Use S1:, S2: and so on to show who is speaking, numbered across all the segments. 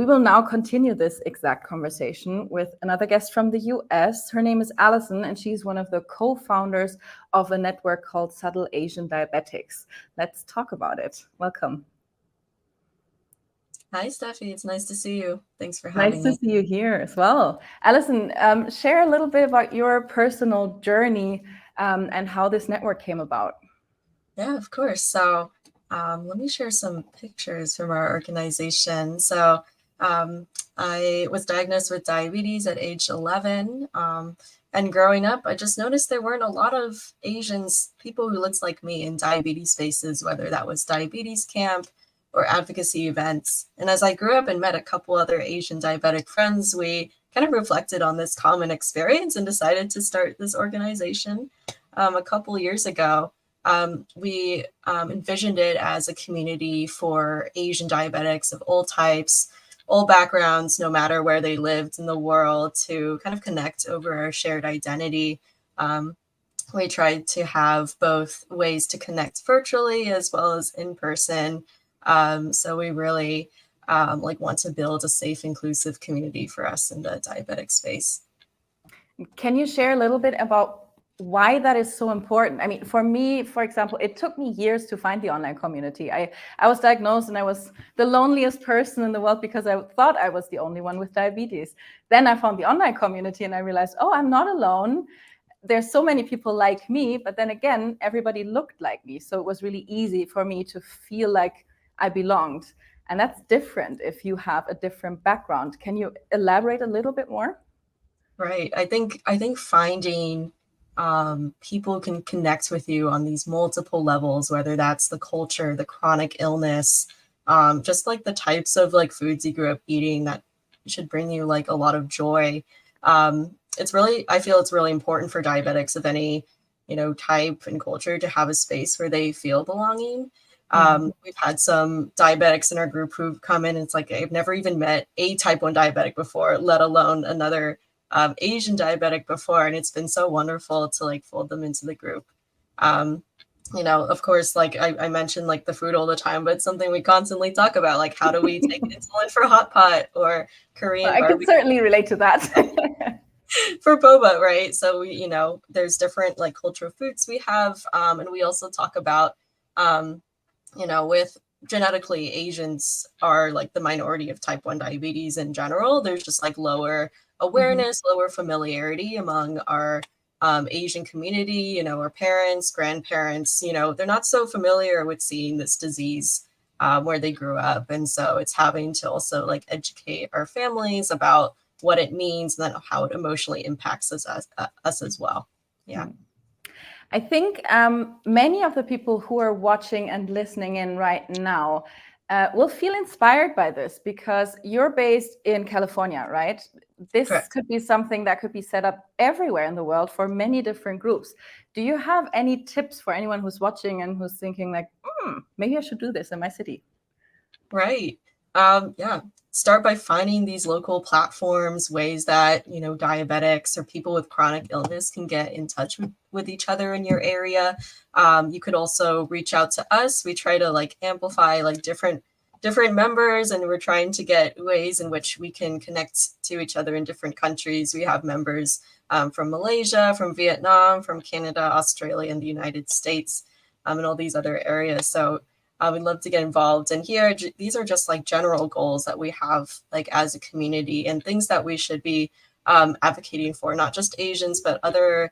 S1: will now continue this exact conversation with another guest from the US. Her name is Allison, and she's one of the co-founders of a network called Subtle Asian Diabetics. Let's talk about it. Welcome.
S2: Hi, Steffi. It's nice to see you. Thanks for having me.
S1: Nice to see you here as well. Allison, share a little bit about your personal journey and how this network came about.
S2: Yeah, of course. So let me share some pictures from our organization. So I was diagnosed with diabetes at age 11. And growing up, I just noticed there weren't a lot of Asians, people who looked like me, in diabetes spaces, whether that was diabetes camp or advocacy events. And as I grew up and met a couple other Asian diabetic friends, we kind of reflected on this common experience and decided to start this organization a couple years ago. We envisioned it as a community for Asian diabetics of all types, all backgrounds, no matter where they lived in the world, to kind of connect over our shared identity. We tried to have both ways to connect virtually as well as in person. So we really want to build a safe, inclusive community for us in the diabetic space.
S1: Can you share a little bit about why that is so important? I mean, for me, for example, it took me years to find the online community. I was diagnosed and I was the loneliest person in the world because I thought I was the only one with diabetes. Then I found the online community and I realized, oh, I'm not alone. There's so many people like me, but then again, everybody looked like me. So it was really easy for me to feel like I belonged. And that's different if you have a different background. Can you elaborate a little bit more?
S2: Right. I think finding people can connect with you on these multiple levels, whether that's the culture, the chronic illness, just like the types of like foods you grew up eating that should bring you like a lot of joy. I feel it's really important for diabetics of any, type and culture to have a space where they feel belonging. We've had some diabetics in our group who've come in and it's like, I've never even met a type 1 diabetic before, let alone another Asian diabetic before. And it's been so wonderful to like fold them into the group. Of course, like I mentioned like the food all the time, but it's something we constantly talk about, like how do we take insulin for hot pot or Korean
S1: barbecue? I can certainly relate to that.
S2: For boba, right? So there's different like cultural foods we have, and we also talk about with genetically Asians are like the minority of type 1 diabetes in general. There's just like lower awareness, lower familiarity among our Asian community, our parents, grandparents, they're not so familiar with seeing this disease where they grew up. And so it's having to also like educate our families about what it means and then how it emotionally impacts us as well. Yeah.
S1: I think many of the people who are watching and listening in right now will feel inspired by this because you're based in California, right? This
S2: Correct.
S1: Could be something that could be set up everywhere in the world for many different groups. Do you have any tips for anyone who's watching and who's thinking like, maybe I should do this in my city?
S2: Right. Yeah. Start by finding these local platforms, ways that, diabetics or people with chronic illness can get in touch with each other in your area. You could also reach out to us. We try to like amplify like different members, and we're trying to get ways in which we can connect to each other in different countries. We have members from Malaysia, from Vietnam, from Canada, Australia, and the United States, and all these other areas. So we'd love to get involved. And here, these are just like general goals that we have like as a community and things that we should be advocating for, not just Asians, but other,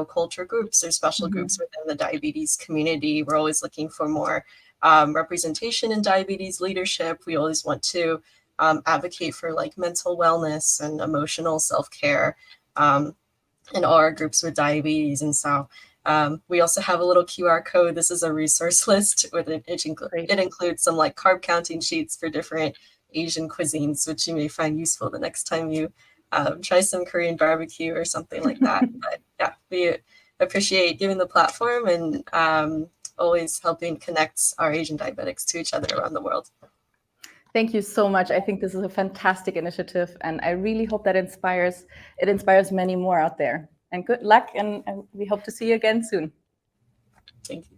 S2: culture groups or special groups within the diabetes community. We're always looking for more representation in diabetes leadership. We always want to advocate for like mental wellness and emotional self-care in all our groups with diabetes. And so we also have a little QR code. This is a resource list with it includes some like carb counting sheets for different Asian cuisines, which you may find useful the next time you try some Korean barbecue or something like that. But yeah, we appreciate giving the platform and always helping connect our Asian diabetics to each other around the world.
S1: Thank you so much. I think this is a fantastic initiative, and I really hope that it inspires many more out there. And good luck, and we hope to see you again soon.
S2: Thank you.